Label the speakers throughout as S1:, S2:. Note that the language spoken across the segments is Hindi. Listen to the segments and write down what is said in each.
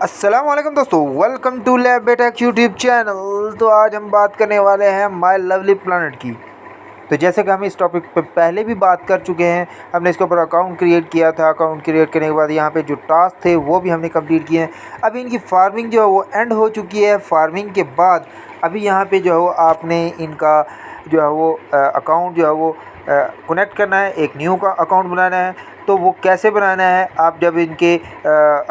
S1: अस्सलाम वालेकुम दोस्तों, welcome to lab BTech YouTube channel. तो आज हम बात करने वाले हैं माय लवली प्लानट की। तो जैसे कि हम इस टॉपिक पे पहले भी बात कर चुके हैं, हमने इसके ऊपर अकाउंट क्रिएट किया था। अकाउंट क्रिएट करने के बाद यहाँ पे जो टास्क थे वो भी हमने कंप्लीट किए हैं। अभी इनकी फार्मिंग जो है वो एंड हो चुकी है। फार्मिंग के बाद अभी यहाँ पे जो है वो आपने इनका जो है वो अकाउंट जो है वो कनेक्ट करना है, एक न्यू का अकाउंट बनाना है। तो वो कैसे बनाना है, आप जब इनके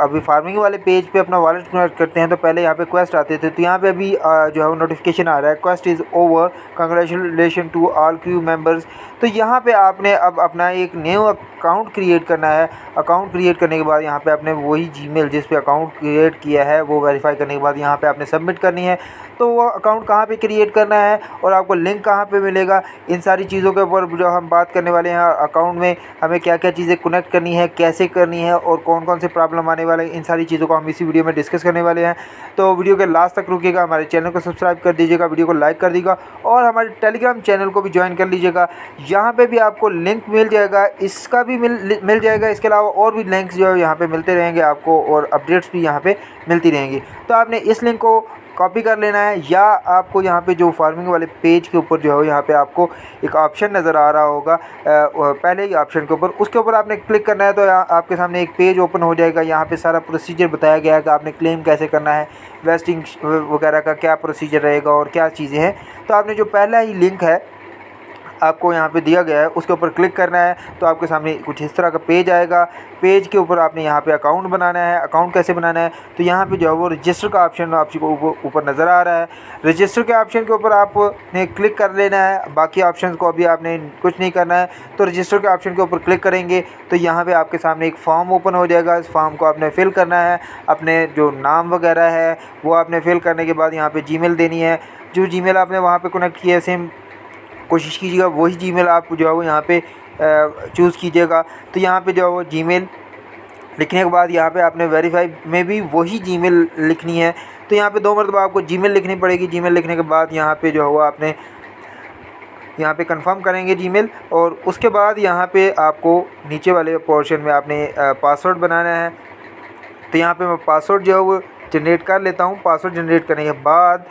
S1: अभी फार्मिंग वाले पेज पे अपना वॉलेट कनेक्ट करते हैं तो पहले यहाँ पे क्वेस्ट आते थे। तो यहाँ पे अभी जो है वो नोटिफिकेशन आ रहा है, quest is over, congratulation to all crew members. तो यहाँ पे आपने अब अपना एक न्यू अकाउंट क्रिएट करना है। अकाउंट क्रिएट करने के बाद यहाँ पे आपने वही जीमेल जिस पे अकाउंट क्रिएट किया है वो वेरीफाई करने के बाद यहाँ पे आपने सबमिट करनी है। तो वो अकाउंट कहाँ पे क्रिएट करना है और आपको लिंक कहाँ पे मिलेगा, इन सारी चीज़ों के ऊपर जो हम बात करने वाले हैं। अकाउंट में हमें क्या क्या चीज़ें कनेक्ट करनी है, कैसे करनी है और कौन कौन से प्रॉब्लम आने वाले हैं, इन सारी चीज़ों को हम इसी वीडियो में डिस्कस करने वाले हैं। तो वीडियो के लास्ट तक रुकिएगा, हमारे चैनल को सब्सक्राइब कर दीजिएगा, वीडियो को लाइक कर दीजिएगा और हमारे टेलीग्राम चैनल को भी ज्वाइन कर लीजिएगा। यहाँ पे भी आपको लिंक मिल जाएगा, इसका भी मिल जाएगा। इसके अलावा और भी लिंक्स जो है यहाँ पे मिलते रहेंगे आपको और अपडेट्स भी यहाँ पे मिलती रहेंगी। तो आपने इस लिंक को कॉपी कर लेना है या आपको यहाँ पे जो फार्मिंग वाले पेज के ऊपर जो है यहाँ पे आपको एक ऑप्शन नज़र आ रहा होगा, पहले ही ऑप्शन के ऊपर, उसके ऊपर आपने क्लिक करना है। तो यहाँ आपके सामने एक पेज ओपन हो जाएगा। यहाँ पे सारा प्रोसीजर बताया गया है कि आपने क्लेम कैसे करना है, वेस्टिंग वगैरह का क्या प्रोसीजर रहेगा और क्या चीज़ें हैं। तो आपने जो पहला ही लिंक है आपको यहाँ पे दिया गया है उसके ऊपर क्लिक करना है। तो आपके सामने कुछ इस तरह का पेज आएगा। पेज के ऊपर आपने यहाँ पे अकाउंट बनाना है। अकाउंट कैसे बनाना है, तो यहाँ पे जो है वो रजिस्टर का ऑप्शन आपको ऊपर नज़र आ रहा है। रजिस्टर के ऑप्शन के ऊपर आपने क्लिक कर लेना है। बाकी ऑप्शन को अभी आपने कुछ नहीं करना है। तो रजिस्टर के ऑप्शन के ऊपर क्लिक करेंगे तो यहाँ पर आपके सामने एक फॉर्म ओपन हो जाएगा। इस फॉर्म को आपने फिल करना है, अपने जो नाम वगैरह है वो आपने फिल करने के बाद यहाँ पर जीमेल देनी है। जो जीमेल आपने वहाँ पर कनेक्ट किया है सेम कोशिश कीजिएगा वही जीमेल आप जो है वो यहाँ पे चूज़ कीजिएगा। तो यहाँ पे जो है वो जीमेल लिखने के बाद यहाँ पे आपने वेरीफाई में भी वही जीमेल लिखनी है। तो यहाँ पे 2 मरतबा आपको जीमेल लिखनी पड़ेगी। जीमेल लिखने के बाद यहाँ पे जो है वो आपने यहाँ पे कंफर्म करेंगे जीमेल और उसके बाद यहाँ पे आपको नीचे वाले पोर्शन में आपने पासवर्ड बनाना है। तो यहाँ पर मैं पासवर्ड जो है वो जनरेट कर लेता हूँ। पासवर्ड जनरेट करने के बाद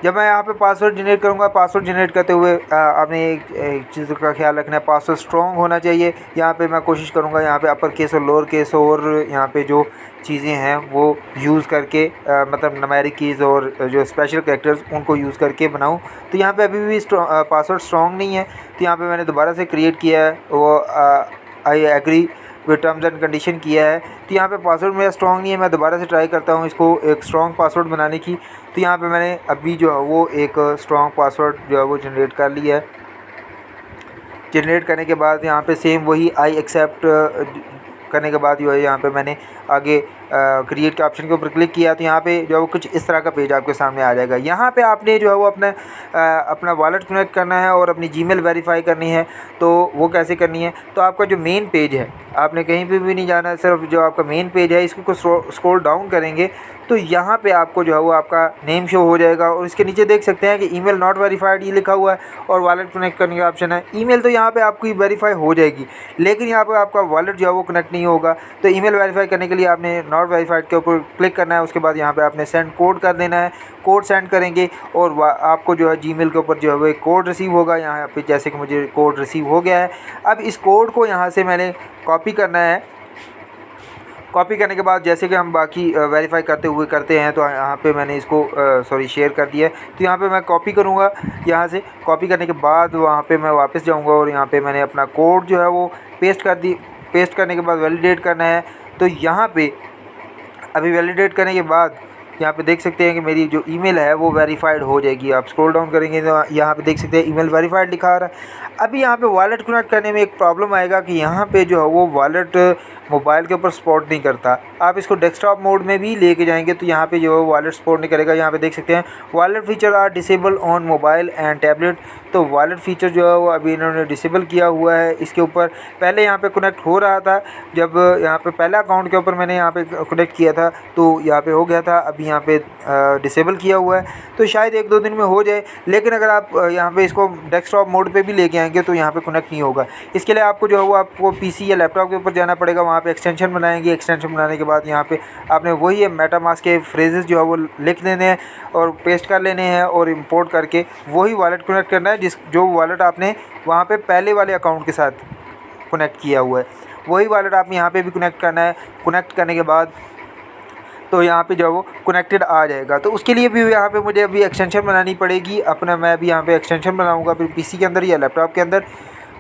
S1: जब मैं यहाँ पे पासवर्ड जनरेट करूँगा, पासवर्ड जनरेट करते हुए आपने एक चीज़ का ख्याल रखना है, पासवर्ड स्ट्रॉन्ग होना चाहिए। यहाँ पे मैं कोशिश करूँगा यहाँ पे अपर केस और लोअर केस और यहाँ पे जो चीज़ें हैं वो यूज़ करके मतलब न्यूमेरिक कीज़ और जो स्पेशल कैरेक्टर्स उनको यूज़ करके बनाऊँ। तो यहाँ पे अभी भी पासवर्ड स्ट्रॉन्ग नहीं है। तो यहाँ पे मैंने दोबारा से क्रिएट किया है, वो I agree with terms and condition किया है। तो यहाँ पे पासवर्ड मेरा स्ट्रॉन्ग नहीं है। मैं दोबारा से ट्राई करता हूँ इसको एक स्ट्रॉन्ग पासवर्ड बनाने की। तो यहाँ पे मैंने अभी जो है वो एक स्ट्रॉन्ग पासवर्ड जो है वो जनरेट कर लिया है। जनरेट करने के बाद यहाँ पे सेम वही आई एक्सेप्ट करने के बाद जो है यहाँ पे मैंने आगे क्रिएट के ऑप्शन के ऊपर क्लिक किया। तो यहाँ पे जो है वो कुछ इस तरह का पेज आपके सामने आ जाएगा। यहाँ पे आपने जो है वो अपना वॉलेट कनेक्ट करना है और अपनी जीमेल वेरीफाई करनी है। तो वो कैसे करनी है, तो आपका जो मेन पेज है आपने कहीं पे भी नहीं जाना है, सिर्फ जो आपका मेन पेज है इसको स्क्रॉल डाउन करेंगे तो यहाँ पे आपको जो है वो आपका नेम शो हो जाएगा और इसके नीचे देख सकते हैं कि ईमेल नॉट वेरीफाइड ये लिखा हुआ है और वॉलेट कनेक्ट करने का ऑप्शन है। ईमेल तो यहाँ पे आपकी वेरीफाई हो जाएगी लेकिन यहाँ पे आपका वॉलेट जो है वो कनेक्ट नहीं होगा। तो ईमेल वेरीफाई करने के लिए आपने नॉट वेरीफाइड के ऊपर क्लिक करना है। उसके बाद यहाँ पे आपने सेंड कोड कर देना है। कोड सेंड करेंगे और आपको जो है जीमेल के ऊपर जो है वो एक कोड रिसीव होगा। यहाँ पे जैसे कि मुझे कोड रिसीव हो गया है। अब इस कोड को यहाँ से मैंने कॉपी करना है। कॉपी करने के बाद जैसे कि हम बाकी वेरीफाई करते हुए करते हैं तो यहाँ पे मैंने इसको शेयर कर दिया है। तो यहाँ पे मैं कॉपी करूँगा। यहाँ से कॉपी करने के बाद वहाँ पे मैं वापस जाऊँगा और यहाँ पे मैंने अपना कोड जो है वो पेस्ट कर दी। पेस्ट करने के बाद वैलिडेट करना है। तो यहाँ पे अभी वैलिडेट करने के बाद यहाँ पे देख सकते हैं कि मेरी जो ईमेल है वो वेरीफाइड हो जाएगी। आप स्क्रॉल डाउन करेंगे तो यहाँ पे देख सकते हैं ईमेल वेरीफाइड लिखा आ रहा है। अभी यहाँ पे वॉलेट कनेक्ट करने में एक प्रॉब्लम आएगा कि यहाँ पे जो है वो वॉलेट मोबाइल के ऊपर सपोर्ट नहीं करता। आप इसको डेस्कटॉप मोड में भी लेके जाएंगे तो यहाँ पे जो है वॉलेट सपोर्ट नहीं करेगा। यहाँ पे देख सकते हैं wallet feature are disable on mobile and tablet. तो वॉलेट फीचर जो है वो अभी इन्होंने डिसेबल किया हुआ है। इसके ऊपर पहले यहाँ पे कनेक्ट हो रहा था, जब यहाँ पे पहले अकाउंट के ऊपर मैंने यहाँ पे कनेक्ट किया था तो यहाँ पे हो गया था। अभी यहाँ पे डिसेबल किया हुआ है, तो शायद 1-2 दिन में हो जाए। लेकिन अगर आप यहाँ पे इसको डेस्कटॉप मोड पे भी लेके आएंगे तो यहाँ पे कनेक्ट नहीं होगा। इसके लिए आपको जो है वो आपको पीसी या लैपटॉप के ऊपर जाना पड़ेगा, वहाँ पे एक्सटेंशन बनाएंगे। एक्सटेंशन बनाने के बाद यहाँ पे आपने वही मेटामास्क के फ्रेजेस जो है वो लिख देने हैं और पेस्ट कर लेने हैं और इंपोर्ट करके वही वॉलेट कनेक्ट करना है जो वॉलेट आपने वहाँ पे पहले वाले अकाउंट के साथ कनेक्ट किया हुआ है, वही वॉलेट आप यहाँ पे भी कनेक्ट करना है। कनेक्ट करने के बाद तो यहाँ पे जो है वो कनेक्टेड आ जाएगा। तो उसके लिए भी यहाँ पे मुझे अभी एक्सटेंशन बनानी पड़ेगी अपना। मैं अभी यहाँ पे एक्सटेंशन बनाऊँगा फिर पीसी के अंदर या लैपटॉप के अंदर,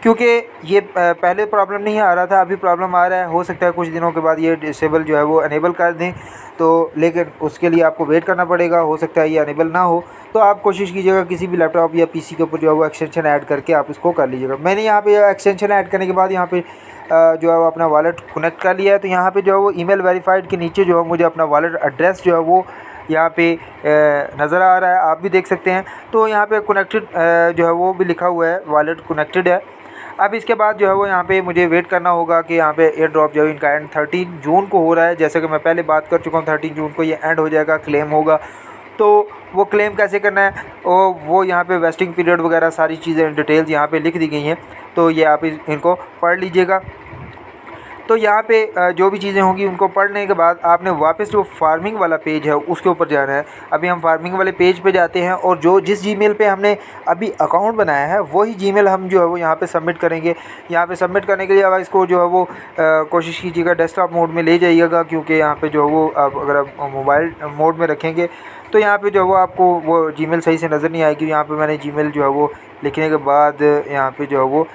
S1: क्योंकि ये पहले प्रॉब्लम नहीं आ रहा था, अभी प्रॉब्लम आ रहा है। हो सकता है कुछ दिनों के बाद ये डिसेबल जो है वो अनेबल कर दें, तो लेकिन उसके लिए आपको वेट करना पड़ेगा। हो सकता है ये अनेबल ना हो, तो आप कोशिश कीजिएगा किसी भी लैपटॉप या पीसी के ऊपर जो है वो एक्सटेंशन ऐड करके आप इसको कर लीजिएगा। मैंने यहाँ पे एक्सटेंशन ऐड करने के बाद यहाँ पे जो है वो अपना वॉलेट कनेक्ट कर लिया है। तो यहाँ पे जो है वो ईमेल वेरीफाइड के नीचे जो है मुझे अपना वॉलेट एड्रेस जो है वो यहाँ पे नज़र आ रहा है, आप भी देख सकते हैं। तो यहाँ पे कनेक्टेड जो है वो भी लिखा हुआ है, वॉलेट कनेक्टेड है। अब इसके बाद जो है वो यहाँ पे मुझे वेट करना होगा कि यहाँ पे एयर ड्रॉप जो है इनका एंड 13 जून को हो रहा है। जैसे कि मैं पहले बात कर चुका हूँ, 13 जून को ये एंड हो जाएगा, क्लेम होगा। तो वो क्लेम कैसे करना है वो यहाँ पे वेस्टिंग पीरियड वगैरह सारी चीज़ें डिटेल्स यहाँ पे लिख दी गई हैं, तो ये आप इनको पढ़ लीजिएगा। तो यहाँ पे जो भी चीज़ें होंगी उनको पढ़ने के बाद आपने वापस जो फार्मिंग वाला पेज है उसके ऊपर जाना है। अभी हम फार्मिंग वाले पेज पे जाते हैं और जिस जीमेल पे हमने अभी अकाउंट बनाया है वही जीमेल हम जो है वो यहाँ पे सबमिट करेंगे। यहाँ पे सबमिट करने के लिए अब इसको जो है वो कोशिश कीजिएगा डेस्कटॉप मोड में ले जाइएगा, क्योंकि यहाँ पे जो है वो अगर आप मोबाइल मोड में रखेंगे तो यहाँ पे जो है वो आपको वो जीमेल सही से नज़र नहीं आएगी। यहाँ पे मैंने जीमेल जो है वो लिखने के बाद यहाँ पे जो है वो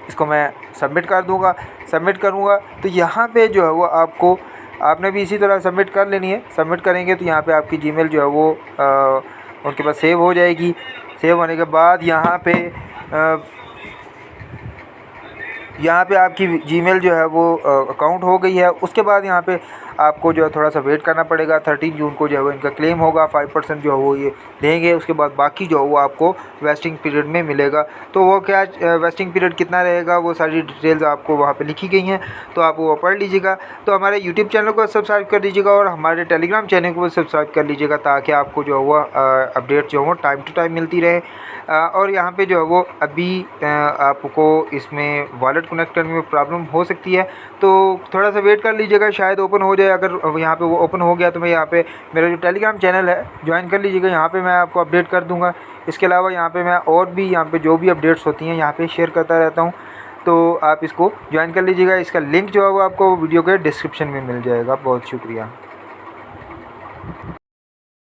S1: इसको मैं सबमिट कर दूँगा। सबमिट करूँगा तो यहाँ पे जो है वो आपने भी इसी तरह सबमिट कर लेनी है। सबमिट करेंगे तो यहाँ पे आपकी जीमेल जो है वो उनके पास सेव हो जाएगी। सेव होने के बाद यहाँ पे आपकी जीमेल जो है वो अकाउंट हो गई है। उसके बाद यहाँ पे आपको जो है थोड़ा सा वेट करना पड़ेगा। 13 जून को जो है वो इनका क्लेम होगा, 5% जो है वो ये देंगे। उसके बाद बाकी जो है वो आपको वेस्टिंग पीरियड में मिलेगा। तो वो क्या वेस्टिंग पीरियड कितना रहेगा वो सारी डिटेल्स आपको वहाँ पे लिखी गई हैं, तो आप वो पढ़ लीजिएगा। तो हमारे यूट्यूब चैनल को सब्सक्राइब कर दीजिएगा और हमारे टेलीग्राम चैनल को सब्सक्राइब कर लीजिएगा, ताकि आपको जो है वो अपडेट जो है वो टाइम टू टाइम मिलती रहे। और यहाँ पे जो है वो अभी आपको इसमें वॉलेट कनेक्ट करने में प्रॉब्लम हो सकती है, तो थोड़ा सा वेट कर लीजिएगा, शायद ओपन हो जाए। अगर यहाँ पे वो ओपन हो गया तो मैं यहाँ पे मेरा जो टेलीग्राम चैनल है ज्वाइन कर लीजिएगा, यहाँ पे मैं आपको अपडेट कर दूँगा। इसके अलावा यहाँ पे मैं और भी यहाँ पे जो भी अपडेट्स होती हैं यहाँ पे शेयर करता रहता हूँ, तो आप इसको ज्वाइन कर लीजिएगा। इसका लिंक जो है वो आपको वीडियो के डिस्क्रिप्शन में मिल जाएगा। बहुत शुक्रिया।